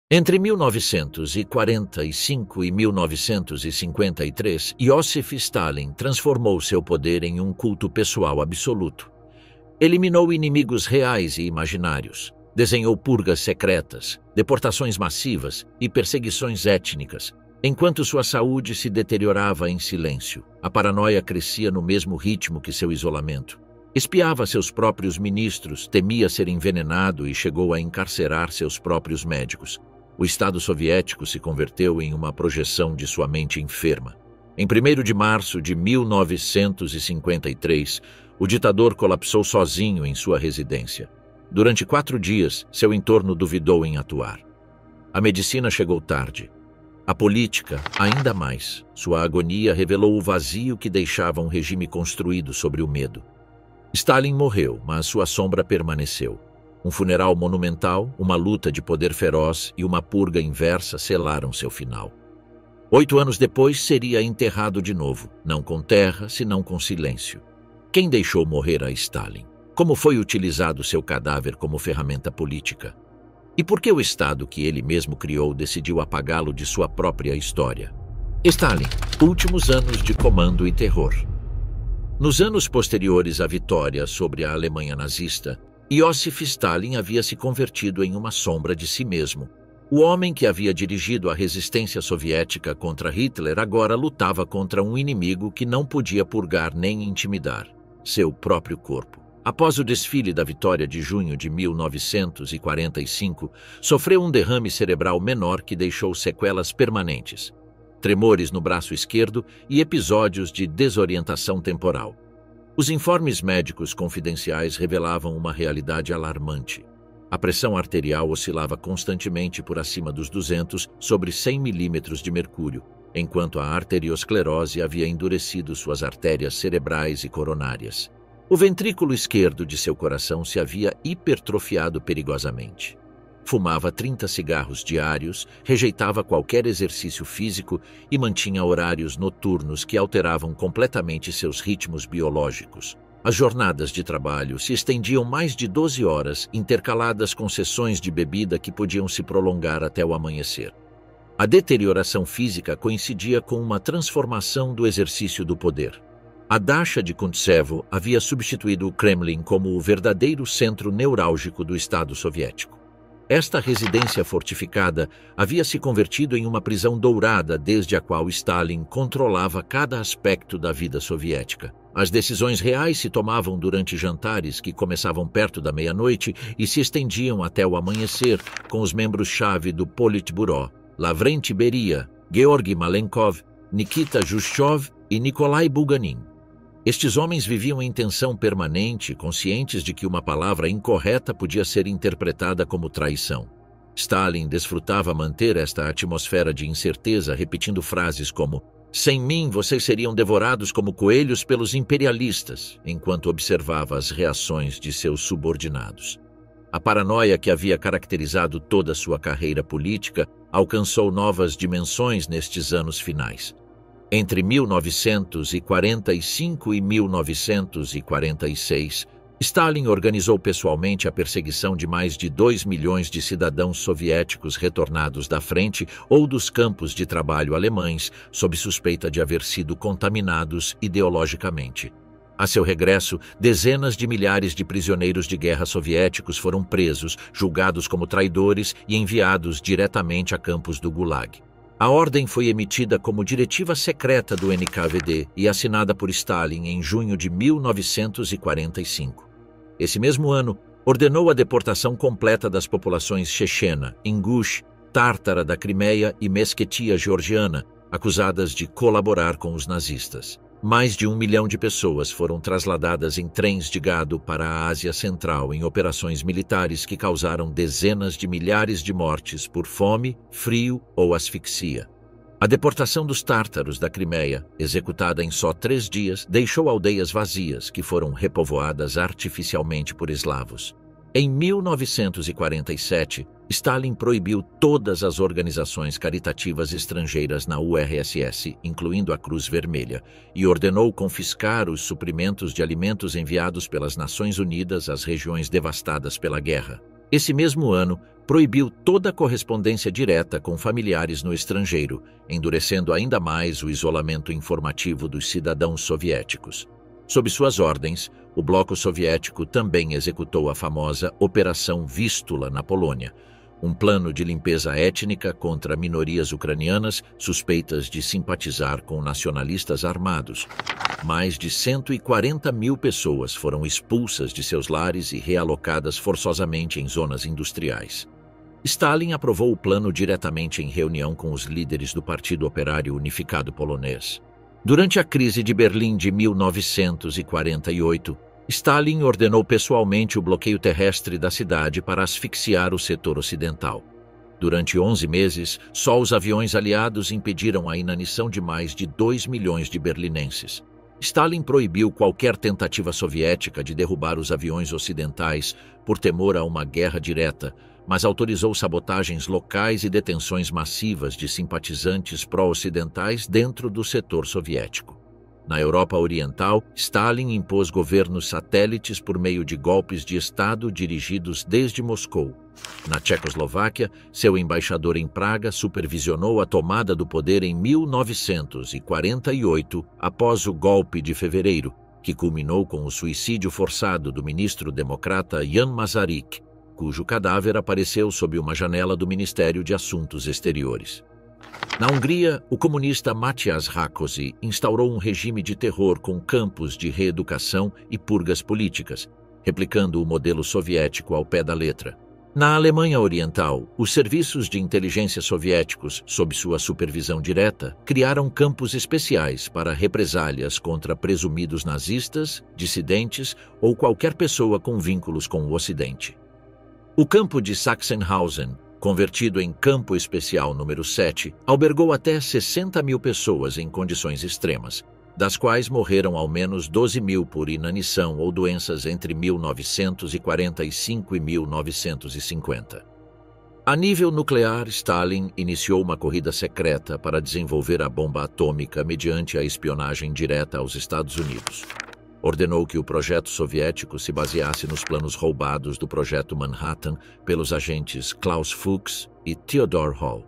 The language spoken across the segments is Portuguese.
Entre 1945 e 1953, Iosif Stalin transformou seu poder em um culto pessoal absoluto. Eliminou inimigos reais e imaginários, desenhou purgas secretas, deportações massivas e perseguições étnicas. Enquanto sua saúde se deteriorava em silêncio, a paranoia crescia no mesmo ritmo que seu isolamento. Espiava seus próprios ministros, temia ser envenenado e chegou a encarcerar seus próprios médicos. O Estado soviético se converteu em uma projeção de sua mente enferma. Em 1º de março de 1953, o ditador colapsou sozinho em sua residência. Durante 4 dias, seu entorno duvidou em atuar. A medicina chegou tarde. A política, ainda mais. Sua agonia revelou o vazio que deixava um regime construído sobre o medo. Stalin morreu, mas sua sombra permaneceu. Um funeral monumental, uma luta de poder feroz e uma purga inversa selaram seu final. 8 anos depois, seria enterrado de novo, não com terra, senão com silêncio. Quem deixou morrer a Stalin? Como foi utilizado seu cadáver como ferramenta política? E por que o Estado que ele mesmo criou decidiu apagá-lo de sua própria história? Stalin, últimos anos de comando e terror. Nos anos posteriores à vitória sobre a Alemanha nazista, Iosif Stalin havia se convertido em uma sombra de si mesmo. O homem que havia dirigido a resistência soviética contra Hitler agora lutava contra um inimigo que não podia purgar nem intimidar: seu próprio corpo. Após o desfile da vitória de junho de 1945, sofreu um derrame cerebral menor que deixou sequelas permanentes, tremores no braço esquerdo e episódios de desorientação temporal. Os informes médicos confidenciais revelavam uma realidade alarmante. A pressão arterial oscilava constantemente por acima dos 200 sobre 100 milímetros de mercúrio, enquanto a arteriosclerose havia endurecido suas artérias cerebrais e coronárias. O ventrículo esquerdo de seu coração se havia hipertrofiado perigosamente. Fumava 30 cigarros diários, rejeitava qualquer exercício físico e mantinha horários noturnos que alteravam completamente seus ritmos biológicos. As jornadas de trabalho se estendiam mais de 12 horas, intercaladas com sessões de bebida que podiam se prolongar até o amanhecer. A deterioração física coincidia com uma transformação do exercício do poder. A Dacha de Kuntsevo havia substituído o Kremlin como o verdadeiro centro neurálgico do Estado soviético. Esta residência fortificada havia se convertido em uma prisão dourada desde a qual Stalin controlava cada aspecto da vida soviética. As decisões reais se tomavam durante jantares que começavam perto da meia-noite e se estendiam até o amanhecer, com os membros-chave do Politburo: Lavrenti Beria, Georgy Malenkov, Nikita Khrushchev e Nikolai Bulganin. Estes homens viviam em tensão permanente, conscientes de que uma palavra incorreta podia ser interpretada como traição. Stalin desfrutava manter esta atmosfera de incerteza, repetindo frases como: "Sem mim, vocês seriam devorados como coelhos pelos imperialistas", enquanto observava as reações de seus subordinados. A paranoia que havia caracterizado toda sua carreira política alcançou novas dimensões nestes anos finais. Entre 1945 e 1946, Stalin organizou pessoalmente a perseguição de mais de 2 milhões de cidadãos soviéticos retornados da frente ou dos campos de trabalho alemães, sob suspeita de haver sido contaminados ideologicamente. A seu regresso, dezenas de milhares de prisioneiros de guerra soviéticos foram presos, julgados como traidores e enviados diretamente a campos do Gulag. A ordem foi emitida como diretiva secreta do NKVD e assinada por Stalin em junho de 1945. Esse mesmo ano, ordenou a deportação completa das populações chechena, ingush, tártara da Crimeia e mesquetia georgiana, acusadas de colaborar com os nazistas. Mais de 1 milhão de pessoas foram trasladadas em trens de gado para a Ásia Central em operações militares que causaram dezenas de milhares de mortes por fome, frio ou asfixia. A deportação dos tártaros da Crimeia, executada em só 3 dias, deixou aldeias vazias que foram repovoadas artificialmente por eslavos. Em 1947, Stalin proibiu todas as organizações caritativas estrangeiras na URSS, incluindo a Cruz Vermelha, e ordenou confiscar os suprimentos de alimentos enviados pelas Nações Unidas às regiões devastadas pela guerra. Esse mesmo ano, proibiu toda a correspondência direta com familiares no estrangeiro, endurecendo ainda mais o isolamento informativo dos cidadãos soviéticos. Sob suas ordens, o bloco soviético também executou a famosa Operação Vístula na Polônia, um plano de limpeza étnica contra minorias ucranianas suspeitas de simpatizar com nacionalistas armados. Mais de 140 mil pessoas foram expulsas de seus lares e realocadas forçosamente em zonas industriais. Stalin aprovou o plano diretamente em reunião com os líderes do Partido Operário Unificado Polonês. Durante a crise de Berlim de 1948, Stalin ordenou pessoalmente o bloqueio terrestre da cidade para asfixiar o setor ocidental. Durante 11 meses, só os aviões aliados impediram a inanição de mais de 2 milhões de berlinenses. Stalin proibiu qualquer tentativa soviética de derrubar os aviões ocidentais por temor a uma guerra direta, mas autorizou sabotagens locais e detenções massivas de simpatizantes pró-ocidentais dentro do setor soviético. Na Europa Oriental, Stalin impôs governos satélites por meio de golpes de Estado dirigidos desde Moscou. Na Tchecoslováquia, seu embaixador em Praga supervisionou a tomada do poder em 1948, após o golpe de fevereiro, que culminou com o suicídio forçado do ministro democrata Jan Masaryk, cujo cadáver apareceu sob uma janela do Ministério de Assuntos Exteriores. Na Hungria, o comunista Matyas Rákosi instaurou um regime de terror com campos de reeducação e purgas políticas, replicando o modelo soviético ao pé da letra. Na Alemanha Oriental, os serviços de inteligência soviéticos, sob sua supervisão direta, criaram campos especiais para represálias contra presumidos nazistas, dissidentes ou qualquer pessoa com vínculos com o Ocidente. O campo de Sachsenhausen, convertido em Campo Especial número 7, albergou até 60 mil pessoas em condições extremas, das quais morreram ao menos 12 mil por inanição ou doenças entre 1945 e 1950. A nível nuclear, Stalin iniciou uma corrida secreta para desenvolver a bomba atômica mediante a espionagem direta aos Estados Unidos. Ordenou que o projeto soviético se baseasse nos planos roubados do Projeto Manhattan pelos agentes Klaus Fuchs e Theodor Hall.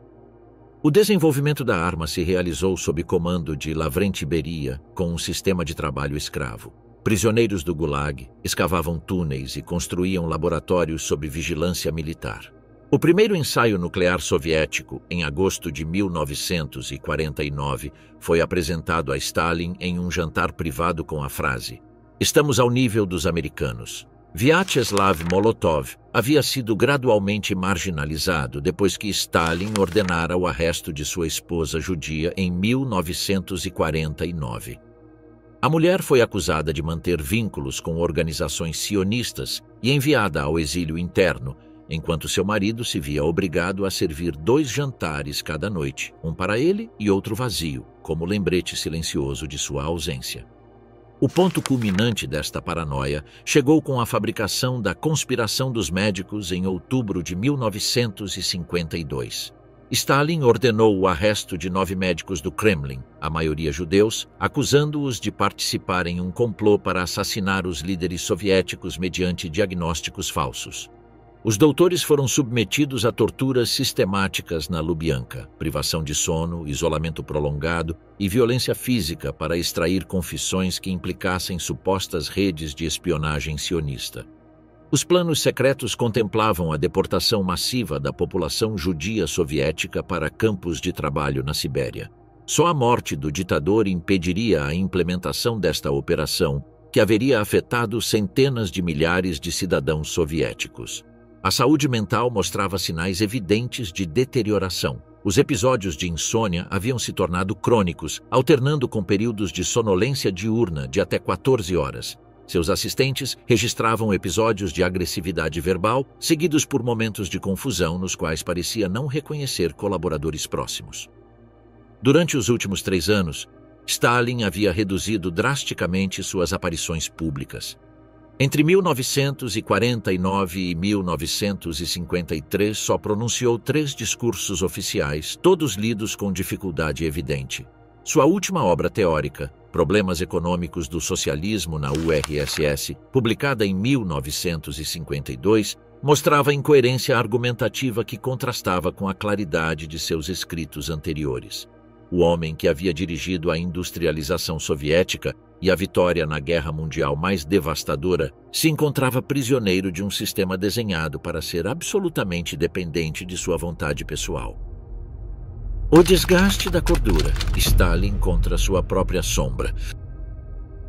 O desenvolvimento da arma se realizou sob comando de Lavrenti Beria, com um sistema de trabalho escravo. Prisioneiros do Gulag escavavam túneis e construíam laboratórios sob vigilância militar. O primeiro ensaio nuclear soviético, em agosto de 1949, foi apresentado a Stalin em um jantar privado com a frase: "Estamos ao nível dos americanos." Vyacheslav Molotov havia sido gradualmente marginalizado depois que Stalin ordenara o arresto de sua esposa judia em 1949. A mulher foi acusada de manter vínculos com organizações sionistas e enviada ao exílio interno, enquanto seu marido se via obrigado a servir 2 jantares cada noite, um para ele e outro vazio, como lembrete silencioso de sua ausência. O ponto culminante desta paranoia chegou com a fabricação da Conspiração dos Médicos em outubro de 1952. Stalin ordenou o arresto de 9 médicos do Kremlin, a maioria judeus, acusando-os de participar em um complô para assassinar os líderes soviéticos mediante diagnósticos falsos. Os doutores foram submetidos a torturas sistemáticas na Lubyanka, privação de sono, isolamento prolongado e violência física para extrair confissões que implicassem supostas redes de espionagem sionista. Os planos secretos contemplavam a deportação massiva da população judia soviética para campos de trabalho na Sibéria. Só a morte do ditador impediria a implementação desta operação, que haveria afetado centenas de milhares de cidadãos soviéticos. A saúde mental mostrava sinais evidentes de deterioração. Os episódios de insônia haviam se tornado crônicos, alternando com períodos de sonolência diurna de até 14 horas. Seus assistentes registravam episódios de agressividade verbal, seguidos por momentos de confusão nos quais parecia não reconhecer colaboradores próximos. Durante os últimos 3 anos, Stalin havia reduzido drasticamente suas aparições públicas. Entre 1949 e 1953, só pronunciou 3 discursos oficiais, todos lidos com dificuldade evidente. Sua última obra teórica, Problemas Econômicos do Socialismo na URSS, publicada em 1952, mostrava incoerência argumentativa que contrastava com a claridade de seus escritos anteriores. O homem que havia dirigido a industrialização soviética e a vitória na guerra mundial mais devastadora se encontrava prisioneiro de um sistema desenhado para ser absolutamente dependente de sua vontade pessoal. O desgaste da cordura. Stalin contra sua própria sombra.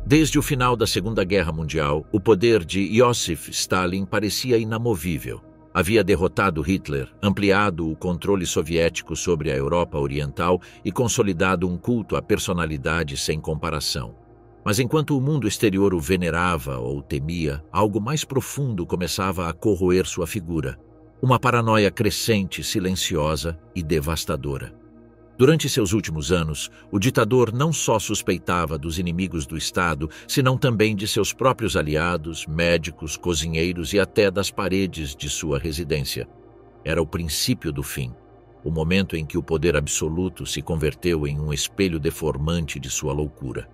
Desde o final da Segunda Guerra Mundial, o poder de Iosif Stalin parecia inamovível. Havia derrotado Hitler, ampliado o controle soviético sobre a Europa Oriental e consolidado um culto à personalidade sem comparação. Mas enquanto o mundo exterior o venerava ou temia, algo mais profundo começava a corroer sua figura. Uma paranoia crescente, silenciosa e devastadora. Durante seus últimos anos, o ditador não só suspeitava dos inimigos do Estado, senão também de seus próprios aliados, médicos, cozinheiros e até das paredes de sua residência. Era o princípio do fim, o momento em que o poder absoluto se converteu em um espelho deformante de sua loucura.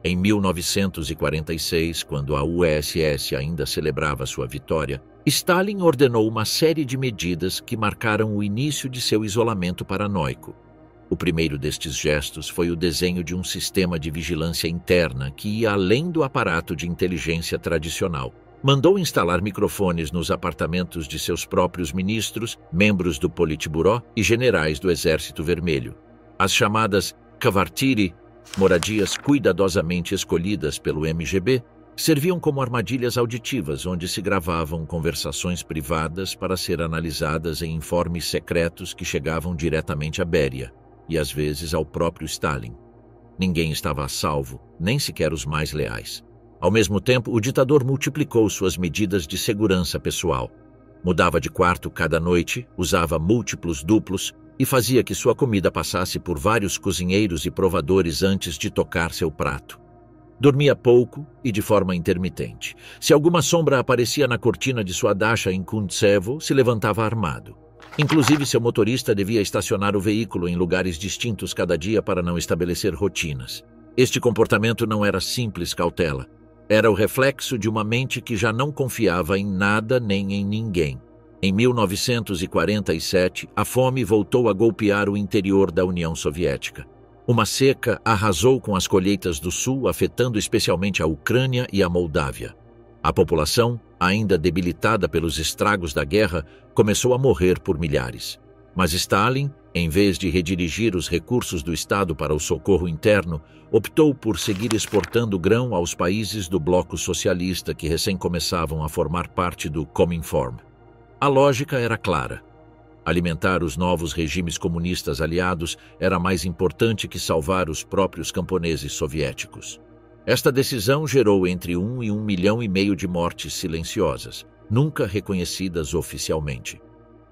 Em 1946, quando a URSS ainda celebrava sua vitória, Stalin ordenou uma série de medidas que marcaram o início de seu isolamento paranoico. O primeiro destes gestos foi o desenho de um sistema de vigilância interna que ia além do aparato de inteligência tradicional. Mandou instalar microfones nos apartamentos de seus próprios ministros, membros do Politburo e generais do Exército Vermelho. As chamadas kvartiry, moradias cuidadosamente escolhidas pelo MGB, serviam como armadilhas auditivas onde se gravavam conversações privadas para ser analisadas em informes secretos que chegavam diretamente a Beria e às vezes ao próprio Stalin. Ninguém estava a salvo, nem sequer os mais leais. Ao mesmo tempo, o ditador multiplicou suas medidas de segurança pessoal. Mudava de quarto cada noite, usava múltiplos duplos e fazia que sua comida passasse por vários cozinheiros e provadores antes de tocar seu prato. Dormia pouco e de forma intermitente. Se alguma sombra aparecia na cortina de sua dacha em Kuntsevo, se levantava armado. Inclusive, seu motorista devia estacionar o veículo em lugares distintos cada dia para não estabelecer rotinas. Este comportamento não era simples cautela. Era o reflexo de uma mente que já não confiava em nada nem em ninguém. Em 1947, a fome voltou a golpear o interior da União Soviética. Uma seca arrasou com as colheitas do sul, afetando especialmente a Ucrânia e a Moldávia. A população, ainda debilitada pelos estragos da guerra, começou a morrer por milhares. Mas Stalin, em vez de redirigir os recursos do Estado para o socorro interno, optou por seguir exportando grão aos países do bloco socialista que recém começavam a formar parte do Cominform. A lógica era clara. Alimentar os novos regimes comunistas aliados era mais importante que salvar os próprios camponeses soviéticos. Esta decisão gerou entre 1 e 1,5 milhão de mortes silenciosas, nunca reconhecidas oficialmente.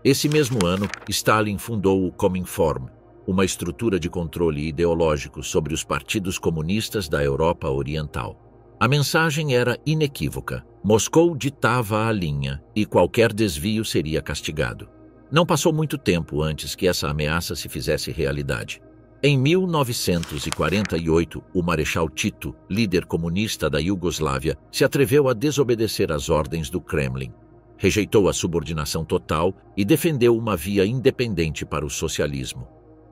Esse mesmo ano, Stalin fundou o Cominform, uma estrutura de controle ideológico sobre os partidos comunistas da Europa Oriental. A mensagem era inequívoca. Moscou ditava a linha e qualquer desvio seria castigado. Não passou muito tempo antes que essa ameaça se fizesse realidade. Em 1948, o Marechal Tito, líder comunista da Iugoslávia, se atreveu a desobedecer às ordens do Kremlin. Rejeitou a subordinação total e defendeu uma via independente para o socialismo.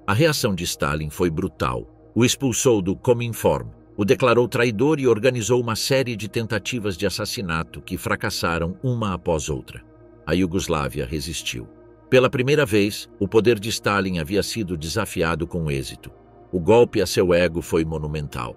A reação de Stalin foi brutal. O expulsou do Cominform, o declarou traidor e organizou uma série de tentativas de assassinato que fracassaram uma após outra. A Iugoslávia resistiu. Pela primeira vez, o poder de Stalin havia sido desafiado com êxito. O golpe a seu ego foi monumental.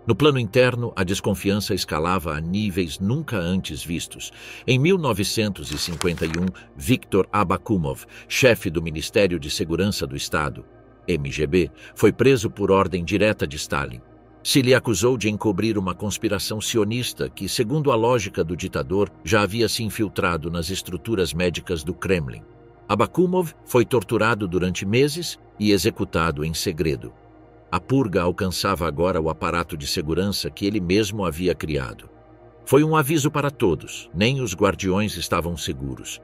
No plano interno, a desconfiança escalava a níveis nunca antes vistos. Em 1951, Viktor Abakumov, chefe do Ministério de Segurança do Estado, MGB, foi preso por ordem direta de Stalin. Se lhe acusou de encobrir uma conspiração sionista que, segundo a lógica do ditador, já havia se infiltrado nas estruturas médicas do Kremlin. Abakumov foi torturado durante meses e executado em segredo. A purga alcançava agora o aparato de segurança que ele mesmo havia criado. Foi um aviso para todos, nem os guardiões estavam seguros.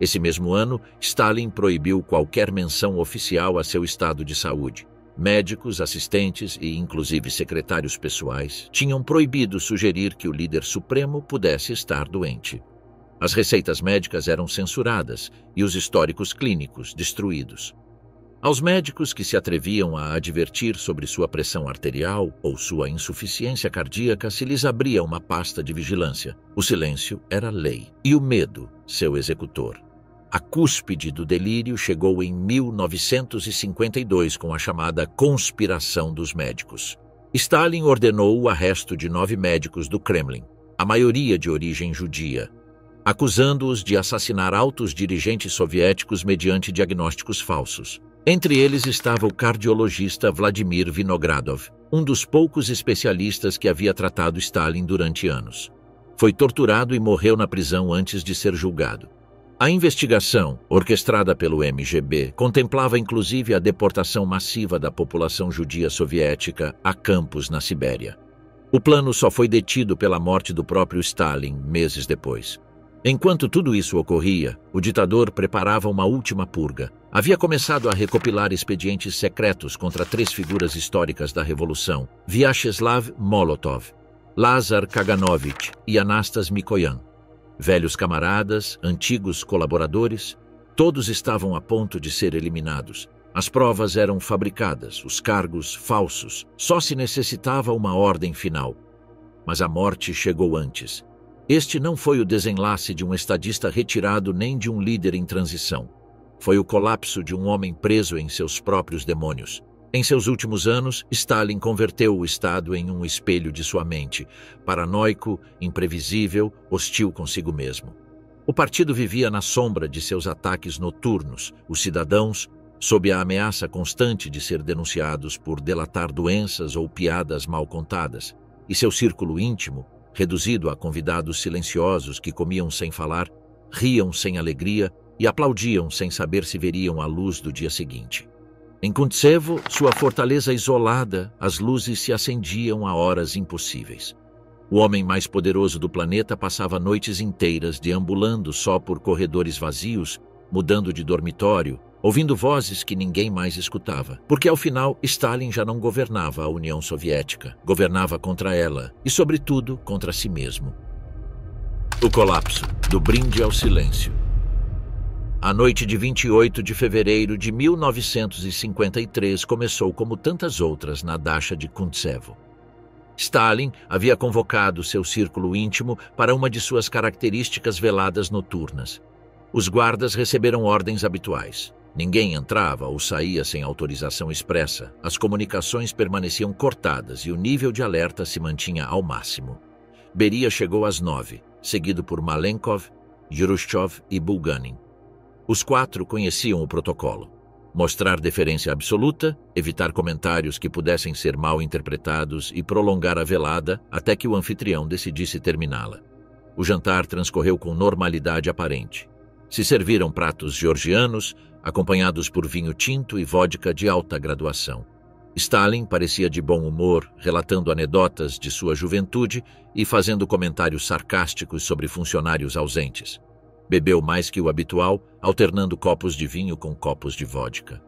Esse mesmo ano, Stalin proibiu qualquer menção oficial a seu estado de saúde. Médicos, assistentes e inclusive secretários pessoais tinham proibido sugerir que o líder supremo pudesse estar doente. As receitas médicas eram censuradas e os históricos clínicos destruídos. Aos médicos que se atreviam a advertir sobre sua pressão arterial ou sua insuficiência cardíaca se lhes abria uma pasta de vigilância. O silêncio era lei e o medo, seu executor. A cúspide do delírio chegou em 1952 com a chamada Conspiração dos Médicos. Stalin ordenou o arresto de 9 médicos do Kremlin, a maioria de origem judia, acusando-os de assassinar altos dirigentes soviéticos mediante diagnósticos falsos. Entre eles estava o cardiologista Vladimir Vinogradov, um dos poucos especialistas que havia tratado Stalin durante anos. Foi torturado e morreu na prisão antes de ser julgado. A investigação, orquestrada pelo MGB, contemplava inclusive a deportação massiva da população judia soviética a campos na Sibéria. O plano só foi detido pela morte do próprio Stalin meses depois. Enquanto tudo isso ocorria, o ditador preparava uma última purga. Havia começado a recopilar expedientes secretos contra 3 figuras históricas da Revolução: Vyacheslav Molotov, Lazar Kaganovich e Anastas Mikoyan. Velhos camaradas, antigos colaboradores, todos estavam a ponto de ser eliminados. As provas eram fabricadas, os cargos falsos. Só se necessitava uma ordem final. Mas a morte chegou antes. Este não foi o desenlace de um estadista retirado nem de um líder em transição. Foi o colapso de um homem preso em seus próprios demônios. Em seus últimos anos, Stalin converteu o Estado em um espelho de sua mente, paranoico, imprevisível, hostil consigo mesmo. O partido vivia na sombra de seus ataques noturnos. Os cidadãos, sob a ameaça constante de ser denunciados por delatar doenças ou piadas mal contadas, e seu círculo íntimo, reduzido a convidados silenciosos que comiam sem falar, riam sem alegria e aplaudiam sem saber se veriam a luz do dia seguinte. Em Kuntsevo, sua fortaleza isolada, as luzes se acendiam a horas impossíveis. O homem mais poderoso do planeta passava noites inteiras deambulando só por corredores vazios, mudando de dormitório, ouvindo vozes que ninguém mais escutava. Porque, ao final, Stalin já não governava a União Soviética, governava contra ela e, sobretudo, contra si mesmo. O colapso, do brinde ao silêncio. A noite de 28 de fevereiro de 1953 começou como tantas outras na dacha de Kuntsevo. Stalin havia convocado seu círculo íntimo para uma de suas características veladas noturnas. Os guardas receberam ordens habituais. Ninguém entrava ou saía sem autorização expressa. As comunicações permaneciam cortadas e o nível de alerta se mantinha ao máximo. Beria chegou às 9, seguido por Malenkov, Khrushchev e Bulganin. Os 4 conheciam o protocolo: mostrar deferência absoluta, evitar comentários que pudessem ser mal interpretados e prolongar a velada até que o anfitrião decidisse terminá-la. O jantar transcorreu com normalidade aparente. Se serviram pratos georgianos, acompanhados por vinho tinto e vodka de alta graduação. Stalin parecia de bom humor, relatando anedotas de sua juventude e fazendo comentários sarcásticos sobre funcionários ausentes. Bebeu mais que o habitual, alternando copos de vinho com copos de vodka.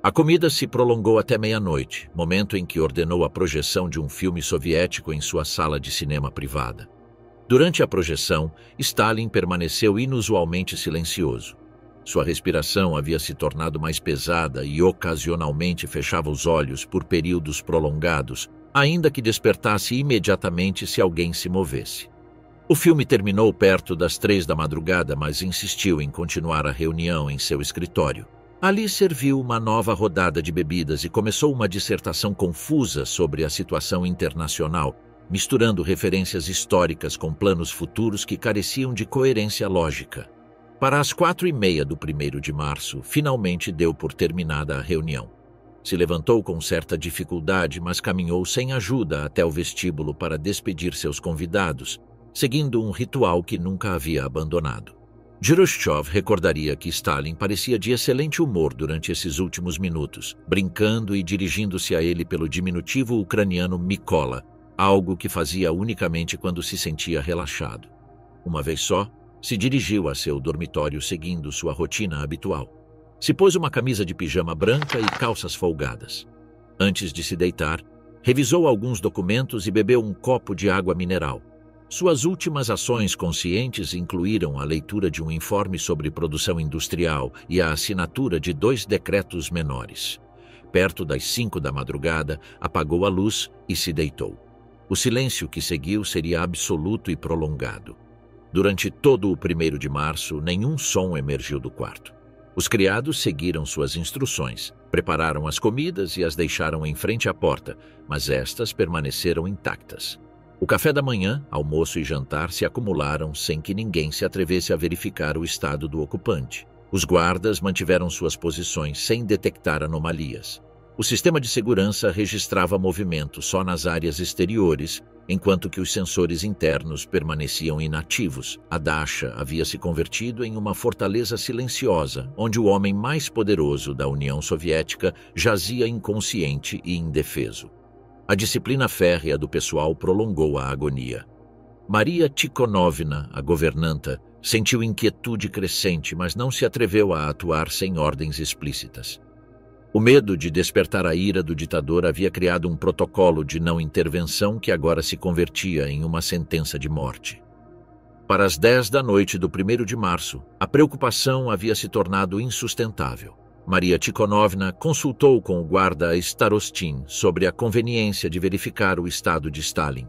A comida se prolongou até meia-noite, momento em que ordenou a projeção de um filme soviético em sua sala de cinema privada. Durante a projeção, Stalin permaneceu inusualmente silencioso. Sua respiração havia se tornado mais pesada e ocasionalmente fechava os olhos por períodos prolongados, ainda que despertasse imediatamente se alguém se movesse. O filme terminou perto das 3 da madrugada, mas insistiu em continuar a reunião em seu escritório. Ali serviu uma nova rodada de bebidas e começou uma dissertação confusa sobre a situação internacional, misturando referências históricas com planos futuros que careciam de coerência lógica. Para as 4h30 do 1º de março, finalmente deu por terminada a reunião. Se levantou com certa dificuldade, mas caminhou sem ajuda até o vestíbulo para despedir seus convidados, seguindo um ritual que nunca havia abandonado. Khrushchev recordaria que Stalin parecia de excelente humor durante esses últimos minutos, brincando e dirigindo-se a ele pelo diminutivo ucraniano Mikola, algo que fazia unicamente quando se sentia relaxado. Uma vez só, se dirigiu a seu dormitório seguindo sua rotina habitual. Se pôs uma camisa de pijama branca e calças folgadas. Antes de se deitar, revisou alguns documentos e bebeu um copo de água mineral. Suas últimas ações conscientes incluíram a leitura de um informe sobre produção industrial e a assinatura de 2 decretos menores. Perto das 5 da madrugada, apagou a luz e se deitou. O silêncio que seguiu seria absoluto e prolongado. Durante todo o 1º de março, nenhum som emergiu do quarto. Os criados seguiram suas instruções, prepararam as comidas e as deixaram em frente à porta, mas estas permaneceram intactas. O café da manhã, almoço e jantar se acumularam sem que ninguém se atrevesse a verificar o estado do ocupante. Os guardas mantiveram suas posições sem detectar anomalias. O sistema de segurança registrava movimento só nas áreas exteriores, enquanto que os sensores internos permaneciam inativos. A Dasha havia se convertido em uma fortaleza silenciosa, onde o homem mais poderoso da União Soviética jazia inconsciente e indefeso. A disciplina férrea do pessoal prolongou a agonia. Maria Tikhonovna, a governanta, sentiu inquietude crescente, mas não se atreveu a atuar sem ordens explícitas. O medo de despertar a ira do ditador havia criado um protocolo de não intervenção que agora se convertia em uma sentença de morte. Para as 10 da noite do 1º de março, a preocupação havia se tornado insustentável. Maria Tikhonovna consultou com o guarda Starostin sobre a conveniência de verificar o estado de Stalin.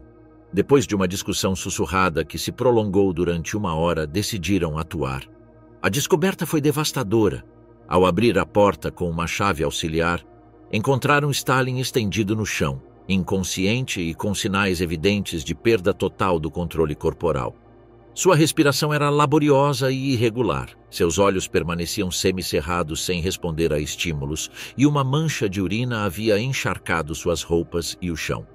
Depois de uma discussão sussurrada que se prolongou durante 1 hora, decidiram atuar. A descoberta foi devastadora. Ao abrir a porta com uma chave auxiliar, encontraram Stalin estendido no chão, inconsciente e com sinais evidentes de perda total do controle corporal. Sua respiração era laboriosa e irregular, seus olhos permaneciam semicerrados sem responder a estímulos, e uma mancha de urina havia encharcado suas roupas e o chão.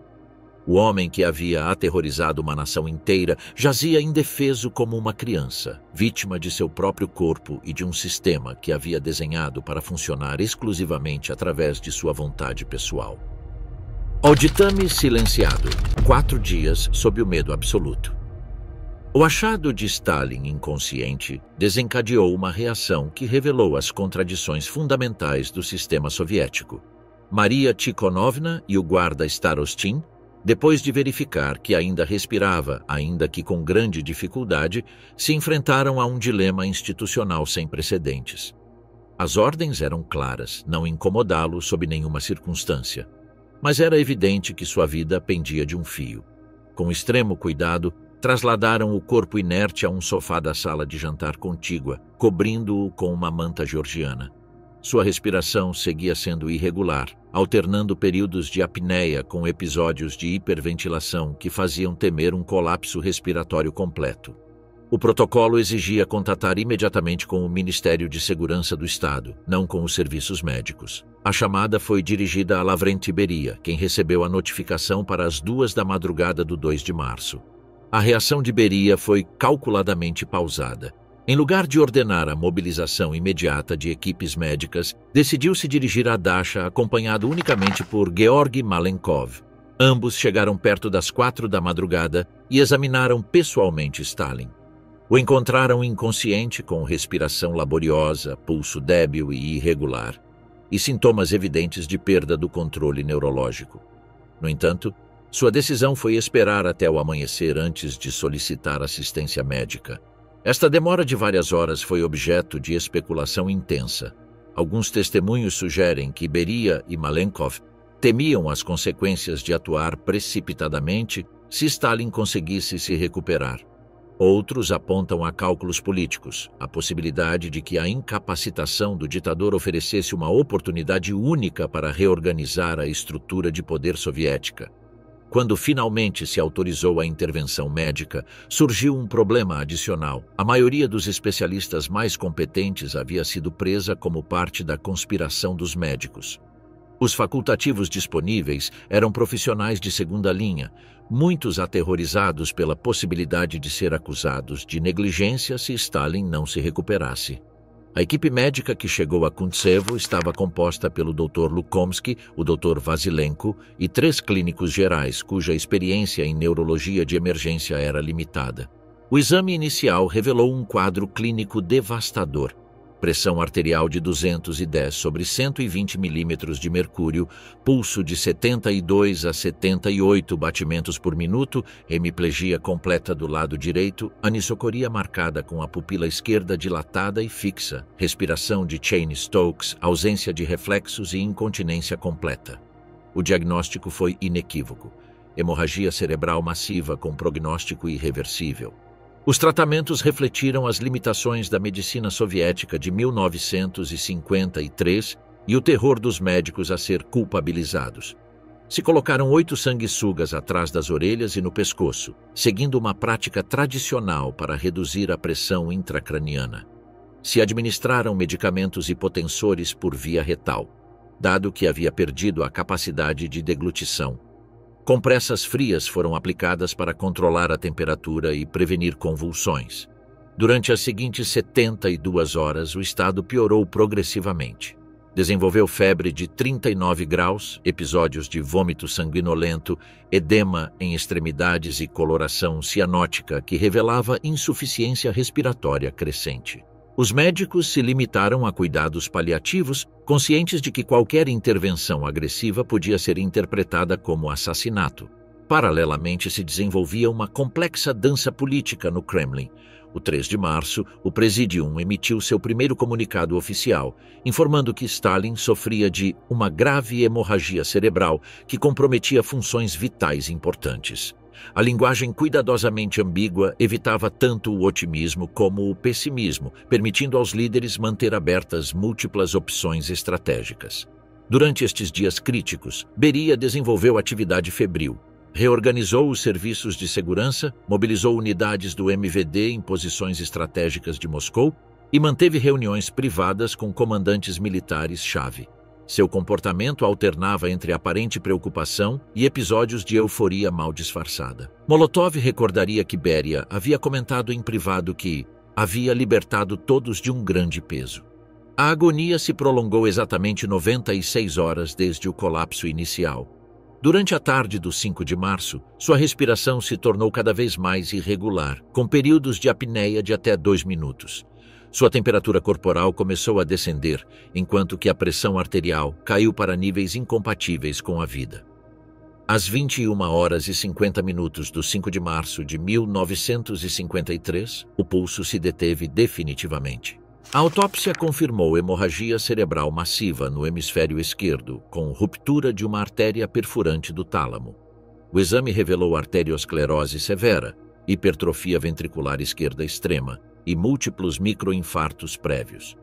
O homem que havia aterrorizado uma nação inteira jazia indefeso como uma criança, vítima de seu próprio corpo e de um sistema que havia desenhado para funcionar exclusivamente através de sua vontade pessoal. Ao ditame silenciado, 4 dias sob o medo absoluto. O achado de Stalin inconsciente desencadeou uma reação que revelou as contradições fundamentais do sistema soviético. Maria Tikhonovna e o guarda Starostin, depois de verificar que ainda respirava, ainda que com grande dificuldade, se enfrentaram a um dilema institucional sem precedentes. As ordens eram claras, não incomodá-lo sob nenhuma circunstância, mas era evidente que sua vida pendia de um fio. Com extremo cuidado, trasladaram o corpo inerte a um sofá da sala de jantar contígua, cobrindo-o com uma manta georgiana. Sua respiração seguia sendo irregular, alternando períodos de apneia com episódios de hiperventilação que faziam temer um colapso respiratório completo. O protocolo exigia contatar imediatamente com o Ministério de Segurança do Estado, não com os serviços médicos. A chamada foi dirigida a Lavrenti Beria, quem recebeu a notificação para as 2 da madrugada do 2 de março. A reação de Beria foi calculadamente pausada. Em lugar de ordenar a mobilização imediata de equipes médicas, decidiu se dirigir a Dasha acompanhado unicamente por Georgy Malenkov. Ambos chegaram perto das 4 da madrugada e examinaram pessoalmente Stalin. O encontraram inconsciente, com respiração laboriosa, pulso débil e irregular, e sintomas evidentes de perda do controle neurológico. No entanto, sua decisão foi esperar até o amanhecer antes de solicitar assistência médica. Esta demora de várias horas foi objeto de especulação intensa. Alguns testemunhos sugerem que Beria e Malenkov temiam as consequências de atuar precipitadamente se Stalin conseguisse se recuperar. Outros apontam a cálculos políticos, a possibilidade de que a incapacitação do ditador oferecesse uma oportunidade única para reorganizar a estrutura de poder soviética. Quando finalmente se autorizou a intervenção médica, surgiu um problema adicional. A maioria dos especialistas mais competentes havia sido presa como parte da conspiração dos médicos. Os facultativos disponíveis eram profissionais de segunda linha, muitos aterrorizados pela possibilidade de ser acusados de negligência se Stalin não se recuperasse. A equipe médica que chegou a Kuntsevo estava composta pelo Dr. Lukomsky, o Dr. Vasilenko e 3 clínicos gerais, cuja experiência em neurologia de emergência era limitada. O exame inicial revelou um quadro clínico devastador. pressão arterial de 210 sobre 120 milímetros de mercúrio, pulso de 72 a 78 batimentos por minuto, hemiplegia completa do lado direito, anisocoria marcada com a pupila esquerda dilatada e fixa, respiração de Cheyne-Stokes, ausência de reflexos e incontinência completa. O diagnóstico foi inequívoco: hemorragia cerebral massiva com prognóstico irreversível. Os tratamentos refletiram as limitações da medicina soviética de 1953 e o terror dos médicos a ser culpabilizados. Se colocaram 8 sanguessugas atrás das orelhas e no pescoço, seguindo uma prática tradicional para reduzir a pressão intracraniana. Se administraram medicamentos hipotensores por via retal, dado que havia perdido a capacidade de deglutição. Compressas frias foram aplicadas para controlar a temperatura e prevenir convulsões. Durante as seguintes 72 horas, o estado piorou progressivamente. Desenvolveu febre de 39 graus, episódios de vômito sanguinolento, edema em extremidades e coloração cianótica que revelava insuficiência respiratória crescente. Os médicos se limitaram a cuidados paliativos, conscientes de que qualquer intervenção agressiva podia ser interpretada como assassinato. Paralelamente, se desenvolvia uma complexa dança política no Kremlin. O 3 de março, o Presidium emitiu seu primeiro comunicado oficial, informando que Stalin sofria de uma grave hemorragia cerebral que comprometia funções vitais importantes. A linguagem cuidadosamente ambígua evitava tanto o otimismo como o pessimismo, permitindo aos líderes manter abertas múltiplas opções estratégicas. Durante estes dias críticos, Beria desenvolveu atividade febril. Reorganizou os serviços de segurança, mobilizou unidades do MVD em posições estratégicas de Moscou e manteve reuniões privadas com comandantes militares-chave. Seu comportamento alternava entre aparente preocupação e episódios de euforia mal disfarçada. Molotov recordaria que Beria havia comentado em privado que havia libertado todos de um grande peso. A agonia se prolongou exatamente 96 horas desde o colapso inicial. Durante a tarde do 5 de março, sua respiração se tornou cada vez mais irregular, com períodos de apneia de até 2 minutos. Sua temperatura corporal começou a descender, enquanto que a pressão arterial caiu para níveis incompatíveis com a vida. Às 21 horas e 50 minutos do 5 de março de 1953, o pulso se deteve definitivamente. A autópsia confirmou hemorragia cerebral massiva no hemisfério esquerdo, com ruptura de uma artéria perfurante do tálamo. O exame revelou arteriosclerose severa, hipertrofia ventricular esquerda extrema e múltiplos microinfartos prévios.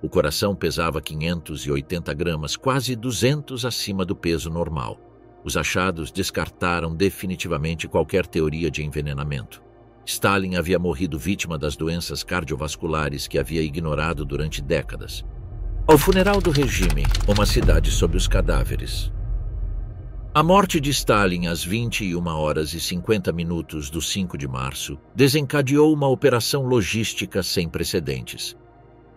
O coração pesava 580 gramas, quase 200 acima do peso normal. Os achados descartaram definitivamente qualquer teoria de envenenamento. Stalin havia morrido vítima das doenças cardiovasculares que havia ignorado durante décadas. Ao funeral do regime, uma cidade sob os cadáveres. A morte de Stalin às 21 horas e 50 minutos do 5 de março desencadeou uma operação logística sem precedentes.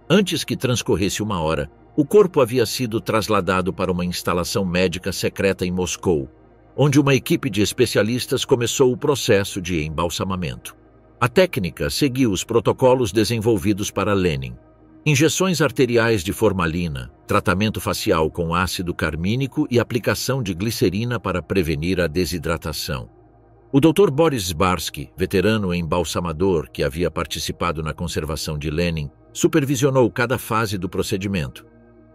Antes que transcorresse 1 hora, o corpo havia sido trasladado para uma instalação médica secreta em Moscou, onde uma equipe de especialistas começou o processo de embalsamamento. A técnica seguiu os protocolos desenvolvidos para Lenin. Injeções arteriais de formalina, tratamento facial com ácido carmínico e aplicação de glicerina para prevenir a desidratação. O Dr. Boris Zbarsky, veterano embalsamador que havia participado na conservação de Lenin, supervisionou cada fase do procedimento.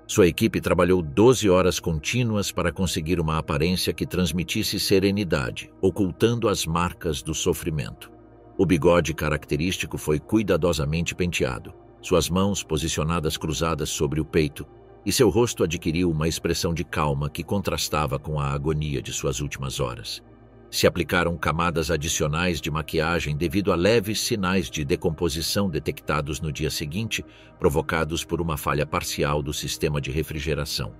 Sua equipe trabalhou 12 horas contínuas para conseguir uma aparência que transmitisse serenidade, ocultando as marcas do sofrimento. O bigode característico foi cuidadosamente penteado, suas mãos posicionadas cruzadas sobre o peito, e seu rosto adquiriu uma expressão de calma que contrastava com a agonia de suas últimas horas. Se aplicaram camadas adicionais de maquiagem devido a leves sinais de decomposição detectados no dia seguinte, provocados por uma falha parcial do sistema de refrigeração.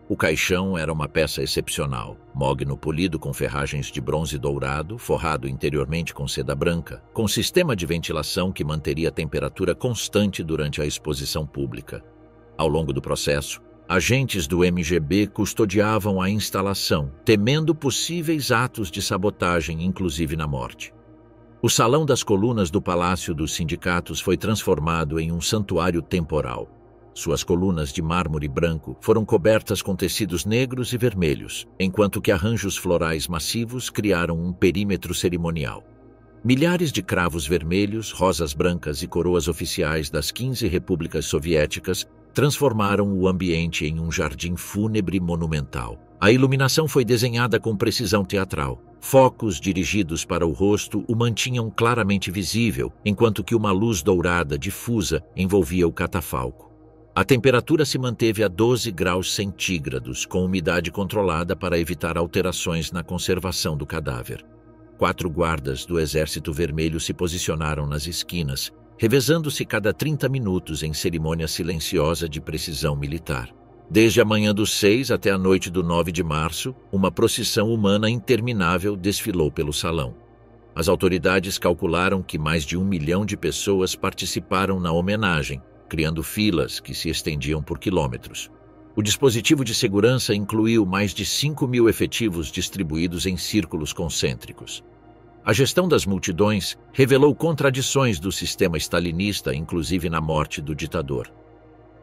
O caixão era uma peça excepcional, mogno polido com ferragens de bronze dourado, forrado interiormente com seda branca, com sistema de ventilação que manteria a temperatura constante durante a exposição pública. Ao longo do processo, agentes do MGB custodiavam a instalação, temendo possíveis atos de sabotagem, inclusive na morte. O Salão das Colunas do Palácio dos Sindicatos foi transformado em um santuário temporal. Suas colunas de mármore branco foram cobertas com tecidos negros e vermelhos, enquanto que arranjos florais massivos criaram um perímetro cerimonial. Milhares de cravos vermelhos, rosas brancas e coroas oficiais das 15 repúblicas soviéticas transformaram o ambiente em um jardim fúnebre monumental. A iluminação foi desenhada com precisão teatral. Focos dirigidos para o rosto o mantinham claramente visível, enquanto que uma luz dourada difusa envolvia o catafalco. A temperatura se manteve a 12 graus centígrados, com umidade controlada para evitar alterações na conservação do cadáver. 4 guardas do Exército Vermelho se posicionaram nas esquinas, revezando-se cada 30 minutos em cerimônia silenciosa de precisão militar. Desde a manhã do 6 até a noite do 9 de março, uma procissão humana interminável desfilou pelo salão. As autoridades calcularam que mais de 1 milhão de pessoas participaram na homenagem, criando filas que se estendiam por quilômetros. O dispositivo de segurança incluiu mais de 5.000 efetivos distribuídos em círculos concêntricos. A gestão das multidões revelou contradições do sistema stalinista, inclusive na morte do ditador.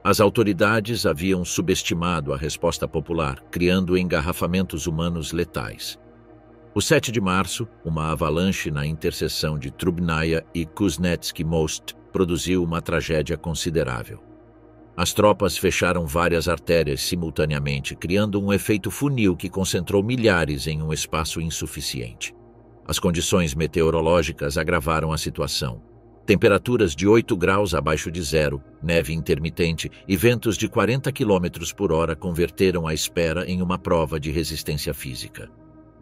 As autoridades haviam subestimado a resposta popular, criando engarrafamentos humanos letais. O 7 de março, uma avalanche na interseção de Trubnaya e Kuznetsky Most produziu uma tragédia considerável. As tropas fecharam várias artérias simultaneamente, criando um efeito funil que concentrou milhares em um espaço insuficiente. As condições meteorológicas agravaram a situação. Temperaturas de 8 graus abaixo de zero, neve intermitente e ventos de 40 km por hora converteram a espera em uma prova de resistência física.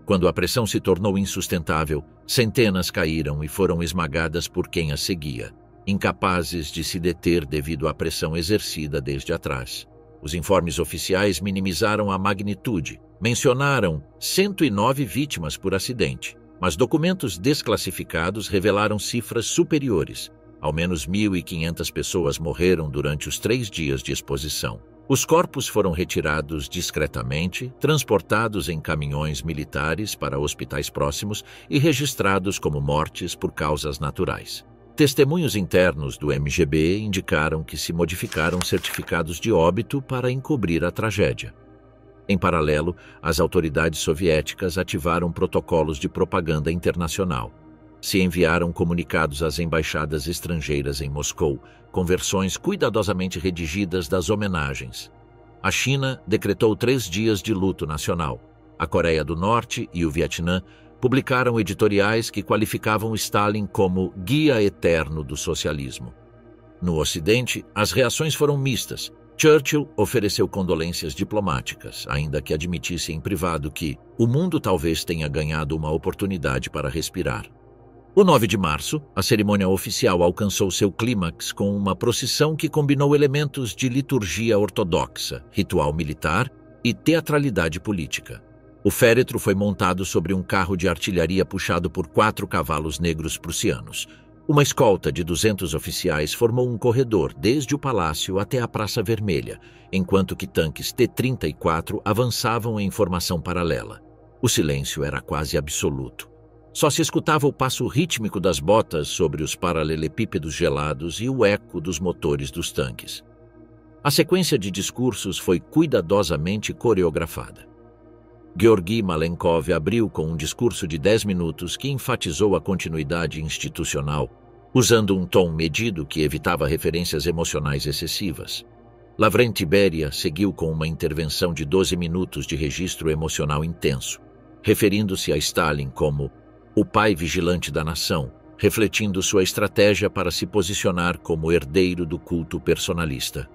Quando a pressão se tornou insustentável, centenas caíram e foram esmagadas por quem as seguia, incapazes de se deter devido à pressão exercida desde atrás. Os informes oficiais minimizaram a magnitude, mencionaram 109 vítimas por acidente, mas documentos desclassificados revelaram cifras superiores. Ao menos 1.500 pessoas morreram durante os 3 dias de exposição. Os corpos foram retirados discretamente, transportados em caminhões militares para hospitais próximos e registrados como mortes por causas naturais. Testemunhos internos do MGB indicaram que se modificaram certificados de óbito para encobrir a tragédia. Em paralelo, as autoridades soviéticas ativaram protocolos de propaganda internacional. Se enviaram comunicados às embaixadas estrangeiras em Moscou, com versões cuidadosamente redigidas das homenagens. A China decretou 3 dias de luto nacional. A Coreia do Norte e o Vietnã publicaram editoriais que qualificavam Stalin como guia eterno do socialismo. No Ocidente, as reações foram mistas. Churchill ofereceu condolências diplomáticas, ainda que admitisse em privado que o mundo talvez tenha ganhado uma oportunidade para respirar. O 9 de março, a cerimônia oficial alcançou seu clímax com uma procissão que combinou elementos de liturgia ortodoxa, ritual militar e teatralidade política. O féretro foi montado sobre um carro de artilharia puxado por 4 cavalos negros prussianos. Uma escolta de 200 oficiais formou um corredor desde o palácio até a Praça Vermelha, enquanto que tanques T-34 avançavam em formação paralela. O silêncio era quase absoluto. Só se escutava o passo rítmico das botas sobre os paralelepípedos gelados e o eco dos motores dos tanques. A sequência de discursos foi cuidadosamente coreografada. Georgy Malenkov abriu com um discurso de 10 minutos que enfatizou a continuidade institucional, usando um tom medido que evitava referências emocionais excessivas. Lavrenti Beria seguiu com uma intervenção de 12 minutos de registro emocional intenso, referindo-se a Stalin como o pai vigilante da nação, refletindo sua estratégia para se posicionar como herdeiro do culto personalista.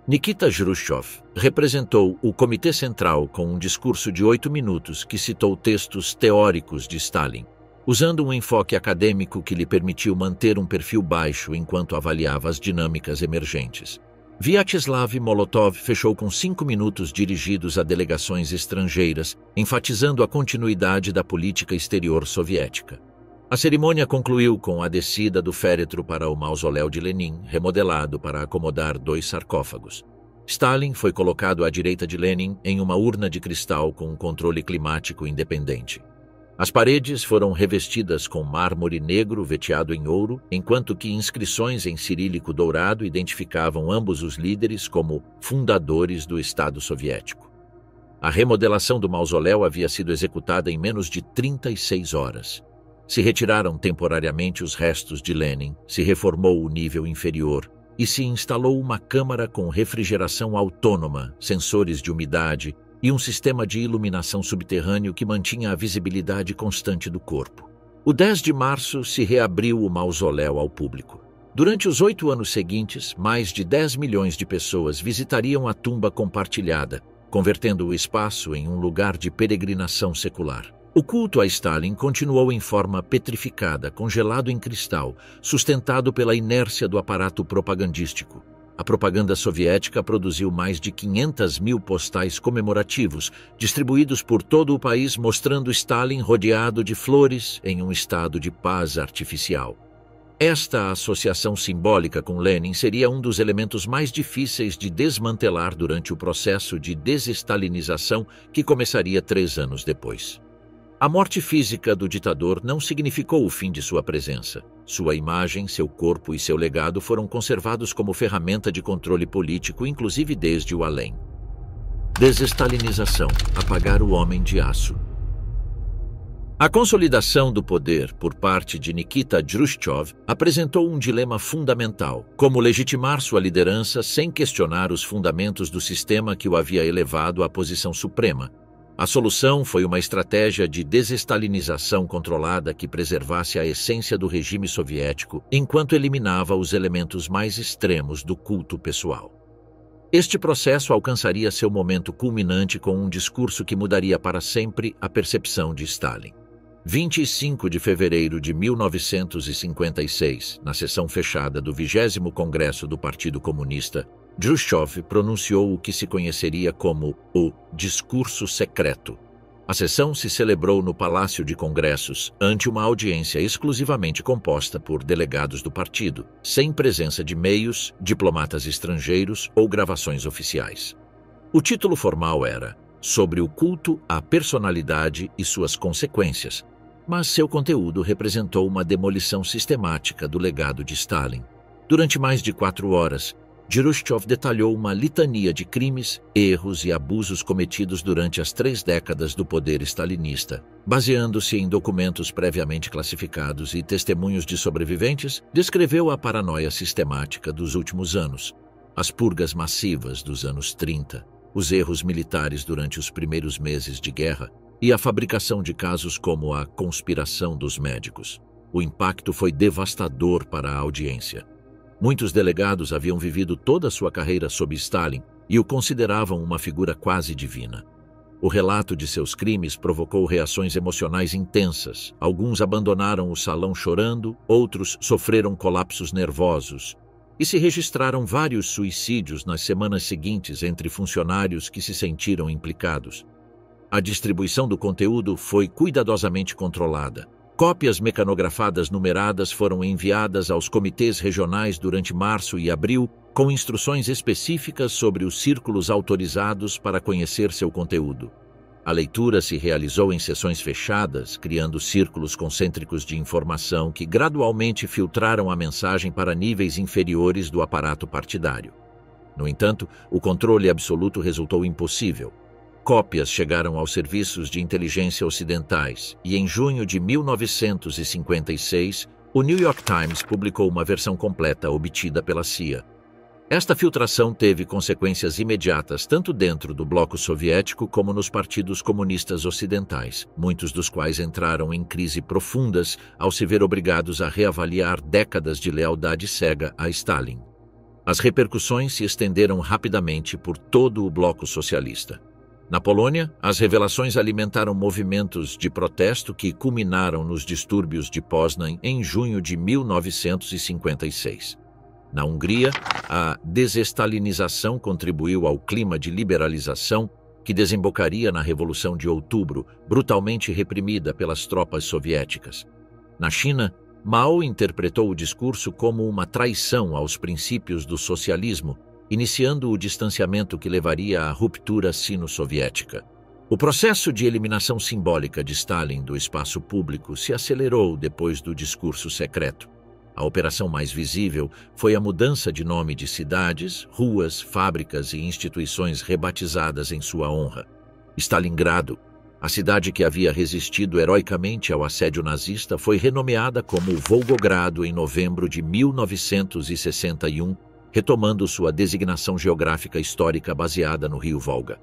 Nikita Khrushchev representou o Comitê Central com um discurso de 8 minutos que citou textos teóricos de Stalin, usando um enfoque acadêmico que lhe permitiu manter um perfil baixo enquanto avaliava as dinâmicas emergentes. Vyacheslav Molotov fechou com 5 minutos dirigidos a delegações estrangeiras, enfatizando a continuidade da política exterior soviética. A cerimônia concluiu com a descida do féretro para o mausoléu de Lenin, remodelado para acomodar 2 sarcófagos. Stalin foi colocado à direita de Lenin em uma urna de cristal com um controle climático independente. As paredes foram revestidas com mármore negro veteado em ouro, enquanto que inscrições em cirílico dourado identificavam ambos os líderes como fundadores do Estado Soviético. A remodelação do mausoléu havia sido executada em menos de 36 horas. Se retiraram temporariamente os restos de Lenin, se reformou o nível inferior e se instalou uma câmara com refrigeração autônoma, sensores de umidade e um sistema de iluminação subterrâneo que mantinha a visibilidade constante do corpo. O 10 de março se reabriu o mausoléu ao público. Durante os 8 anos seguintes, mais de 10 milhões de pessoas visitariam a tumba compartilhada, convertendo o espaço em um lugar de peregrinação secular. O culto a Stalin continuou em forma petrificada, congelado em cristal, sustentado pela inércia do aparato propagandístico. A propaganda soviética produziu mais de 500 mil postais comemorativos, distribuídos por todo o país, mostrando Stalin rodeado de flores em um estado de paz artificial. Esta associação simbólica com Lenin seria um dos elementos mais difíceis de desmantelar durante o processo de desestalinização que começaria 3 anos depois. A morte física do ditador não significou o fim de sua presença. Sua imagem, seu corpo e seu legado foram conservados como ferramenta de controle político, inclusive desde o além. Desestalinização, apagar o homem de aço. A consolidação do poder por parte de Nikita Khrushchev apresentou um dilema fundamental: como legitimar sua liderança sem questionar os fundamentos do sistema que o havia elevado à posição suprema. A solução foi uma estratégia de desestalinização controlada que preservasse a essência do regime soviético enquanto eliminava os elementos mais extremos do culto pessoal. Este processo alcançaria seu momento culminante com um discurso que mudaria para sempre a percepção de Stalin. 25 de fevereiro de 1956, na sessão fechada do 20º Congresso do Partido Comunista, Khrushchev pronunciou o que se conheceria como o discurso secreto. A sessão se celebrou no Palácio de Congressos, ante uma audiência exclusivamente composta por delegados do partido, sem presença de meios, diplomatas estrangeiros ou gravações oficiais. O título formal era Sobre o culto à personalidade e suas consequências, mas seu conteúdo representou uma demolição sistemática do legado de Stalin. Durante mais de 4 horas, Khrushchev detalhou uma litania de crimes, erros e abusos cometidos durante as 3 décadas do poder stalinista. Baseando-se em documentos previamente classificados e testemunhos de sobreviventes, descreveu a paranoia sistemática dos últimos anos, as purgas massivas dos anos 30, os erros militares durante os primeiros meses de guerra e a fabricação de casos como a conspiração dos médicos. O impacto foi devastador para a audiência. Muitos delegados haviam vivido toda a sua carreira sob Stalin e o consideravam uma figura quase divina. O relato de seus crimes provocou reações emocionais intensas. Alguns abandonaram o salão chorando, outros sofreram colapsos nervosos, e se registraram vários suicídios nas semanas seguintes entre funcionários que se sentiram implicados. A distribuição do conteúdo foi cuidadosamente controlada. Cópias mecanografadas numeradas foram enviadas aos comitês regionais durante março e abril, com instruções específicas sobre os círculos autorizados para conhecer seu conteúdo. A leitura se realizou em sessões fechadas, criando círculos concêntricos de informação que gradualmente filtraram a mensagem para níveis inferiores do aparato partidário. No entanto, o controle absoluto resultou impossível. Cópias chegaram aos serviços de inteligência ocidentais e, em junho de 1956, o New York Times publicou uma versão completa obtida pela CIA. Esta filtração teve consequências imediatas tanto dentro do bloco soviético como nos partidos comunistas ocidentais, muitos dos quais entraram em crise profundas ao se ver obrigados a reavaliar décadas de lealdade cega a Stalin. As repercussões se estenderam rapidamente por todo o bloco socialista. Na Polônia, as revelações alimentaram movimentos de protesto que culminaram nos distúrbios de Poznań em junho de 1956. Na Hungria, a desestalinização contribuiu ao clima de liberalização que desembocaria na Revolução de Outubro, brutalmente reprimida pelas tropas soviéticas. Na China, Mao interpretou o discurso como uma traição aos princípios do socialismo, iniciando o distanciamento que levaria à ruptura sino-soviética. O processo de eliminação simbólica de Stalin do espaço público se acelerou depois do discurso secreto. A operação mais visível foi a mudança de nome de cidades, ruas, fábricas e instituições rebatizadas em sua honra. Stalingrado, a cidade que havia resistido heroicamente ao assédio nazista, foi renomeada como Volgogrado em novembro de 1961, retomando sua designação geográfica histórica baseada no rio Volga.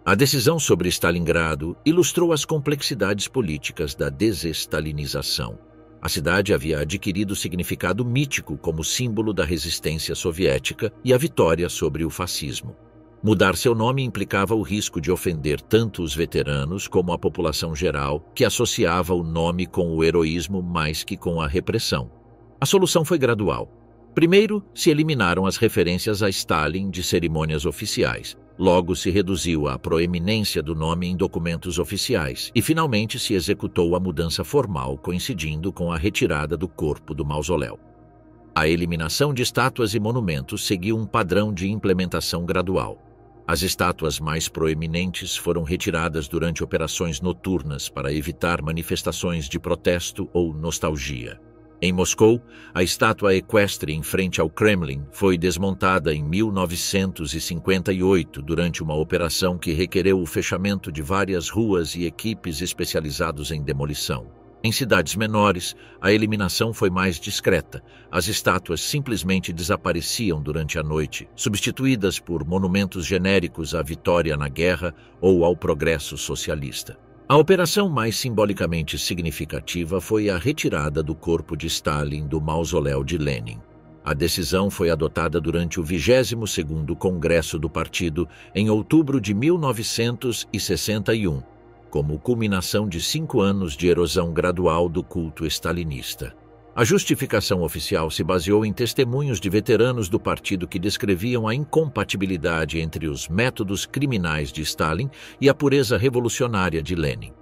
A decisão sobre Stalingrado ilustrou as complexidades políticas da desestalinização. A cidade havia adquirido significado mítico como símbolo da resistência soviética e a vitória sobre o fascismo. Mudar seu nome implicava o risco de ofender tanto os veteranos como a população geral, que associava o nome com o heroísmo mais que com a repressão. A solução foi gradual. Primeiro, se eliminaram as referências a Stalin de cerimônias oficiais. Logo, se reduziu a proeminência do nome em documentos oficiais e, finalmente, se executou a mudança formal, coincidindo com a retirada do corpo do mausoléu. A eliminação de estátuas e monumentos seguiu um padrão de implementação gradual. As estátuas mais proeminentes foram retiradas durante operações noturnas para evitar manifestações de protesto ou nostalgia. Em Moscou, a estátua equestre em frente ao Kremlin foi desmontada em 1958 durante uma operação que requereu o fechamento de várias ruas e equipes especializados em demolição. Em cidades menores, a eliminação foi mais discreta. As estátuas simplesmente desapareciam durante a noite, substituídas por monumentos genéricos à vitória na guerra ou ao progresso socialista. A operação mais simbolicamente significativa foi a retirada do corpo de Stalin do mausoléu de Lenin. A decisão foi adotada durante o 22º Congresso do Partido em outubro de 1961, como culminação de 5 anos de erosão gradual do culto stalinista. A justificação oficial se baseou em testemunhos de veteranos do partido que descreviam a incompatibilidade entre os métodos criminais de Stalin e a pureza revolucionária de Lenin.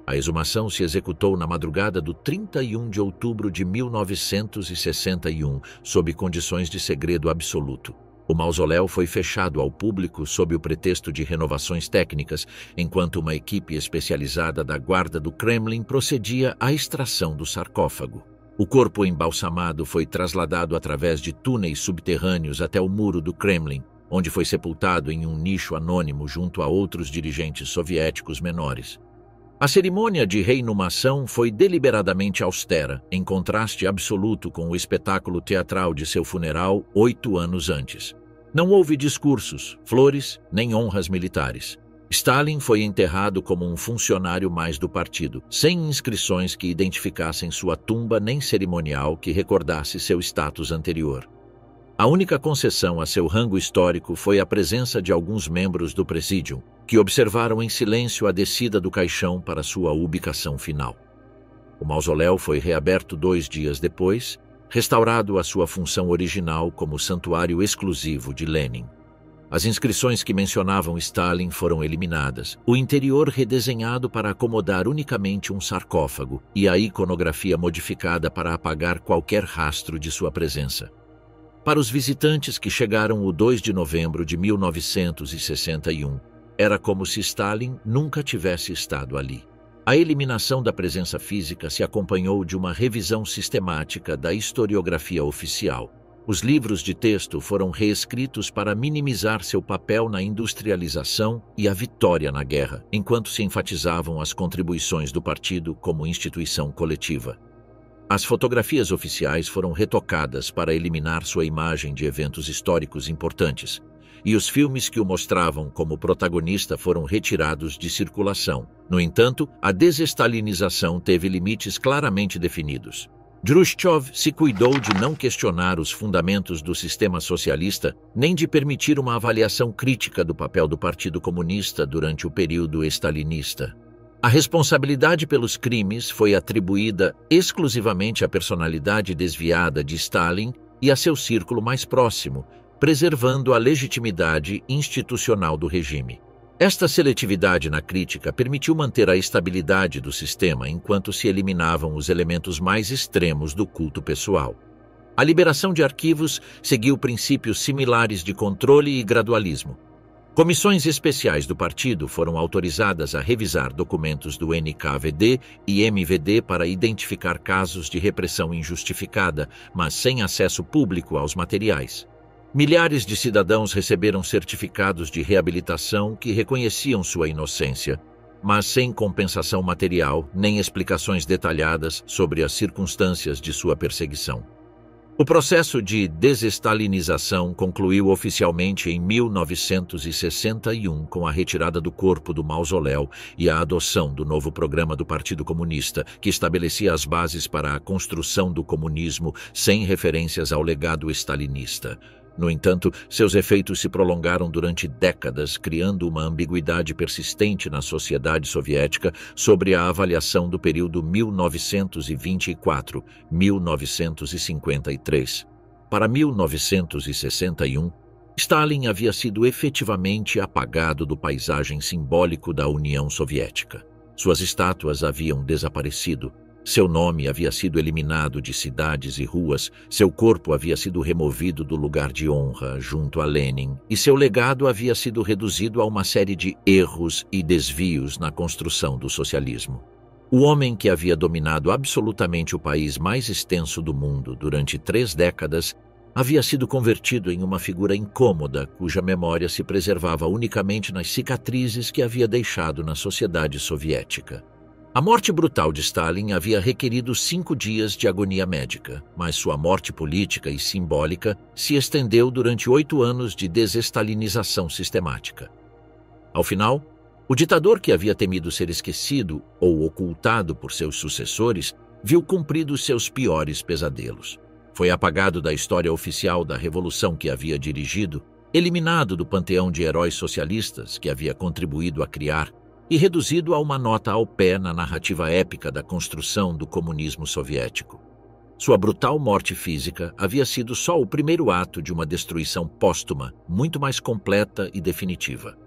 A exumação se executou na madrugada do 31 de outubro de 1961, sob condições de segredo absoluto. O mausoléu foi fechado ao público sob o pretexto de renovações técnicas, enquanto uma equipe especializada da guarda do Kremlin procedia à extração do sarcófago. O corpo embalsamado foi trasladado através de túneis subterrâneos até o muro do Kremlin, onde foi sepultado em um nicho anônimo junto a outros dirigentes soviéticos menores. A cerimônia de reinumação foi deliberadamente austera, em contraste absoluto com o espetáculo teatral de seu funeral 8 anos antes. Não houve discursos, flores, nem honras militares. Stalin foi enterrado como um funcionário mais do partido, sem inscrições que identificassem sua tumba nem cerimonial que recordasse seu status anterior. A única concessão a seu rango histórico foi a presença de alguns membros do Presídium, que observaram em silêncio a descida do caixão para sua ubicação final. O mausoléu foi reaberto 2 dias depois, restaurado à sua função original como santuário exclusivo de Lenin. As inscrições que mencionavam Stalin foram eliminadas, o interior redesenhado para acomodar unicamente um sarcófago e a iconografia modificada para apagar qualquer rastro de sua presença. Para os visitantes que chegaram o 2 de novembro de 1961, era como se Stalin nunca tivesse estado ali. A eliminação da presença física se acompanhou de uma revisão sistemática da historiografia oficial. Os livros de texto foram reescritos para minimizar seu papel na industrialização e a vitória na guerra, enquanto se enfatizavam as contribuições do partido como instituição coletiva. As fotografias oficiais foram retocadas para eliminar sua imagem de eventos históricos importantes, e os filmes que o mostravam como protagonista foram retirados de circulação. No entanto, a desestalinização teve limites claramente definidos. Khrushchev se cuidou de não questionar os fundamentos do sistema socialista, nem de permitir uma avaliação crítica do papel do Partido Comunista durante o período stalinista. A responsabilidade pelos crimes foi atribuída exclusivamente à personalidade desviada de Stalin e a seu círculo mais próximo, preservando a legitimidade institucional do regime. Esta seletividade na crítica permitiu manter a estabilidade do sistema enquanto se eliminavam os elementos mais extremos do culto pessoal. A liberação de arquivos seguiu princípios similares de controle e gradualismo. Comissões especiais do partido foram autorizadas a revisar documentos do NKVD e MVD para identificar casos de repressão injustificada, mas sem acesso público aos materiais. Milhares de cidadãos receberam certificados de reabilitação que reconheciam sua inocência, mas sem compensação material nem explicações detalhadas sobre as circunstâncias de sua perseguição. O processo de desestalinização concluiu oficialmente em 1961 com a retirada do corpo do mausoléu e a adoção do novo programa do Partido Comunista, que estabelecia as bases para a construção do comunismo sem referências ao legado stalinista. No entanto, seus efeitos se prolongaram durante décadas, criando uma ambiguidade persistente na sociedade soviética sobre a avaliação do período 1924-1953. Para 1961, Stalin havia sido efetivamente apagado do paisagem simbólico da União Soviética. Suas estátuas haviam desaparecido. Seu nome havia sido eliminado de cidades e ruas, seu corpo havia sido removido do lugar de honra junto a Lenin, e seu legado havia sido reduzido a uma série de erros e desvios na construção do socialismo. O homem que havia dominado absolutamente o país mais extenso do mundo durante 3 décadas havia sido convertido em uma figura incômoda cuja memória se preservava unicamente nas cicatrizes que havia deixado na sociedade soviética. A morte brutal de Stalin havia requerido 5 dias de agonia médica, mas sua morte política e simbólica se estendeu durante 8 anos de desestalinização sistemática. Ao final, o ditador que havia temido ser esquecido ou ocultado por seus sucessores viu cumpridos seus piores pesadelos. Foi apagado da história oficial da revolução que havia dirigido, eliminado do panteão de heróis socialistas que havia contribuído a criar, e reduzido a uma nota ao pé na narrativa épica da construção do comunismo soviético. Sua brutal morte física havia sido só o primeiro ato de uma destruição póstuma, muito mais completa e definitiva.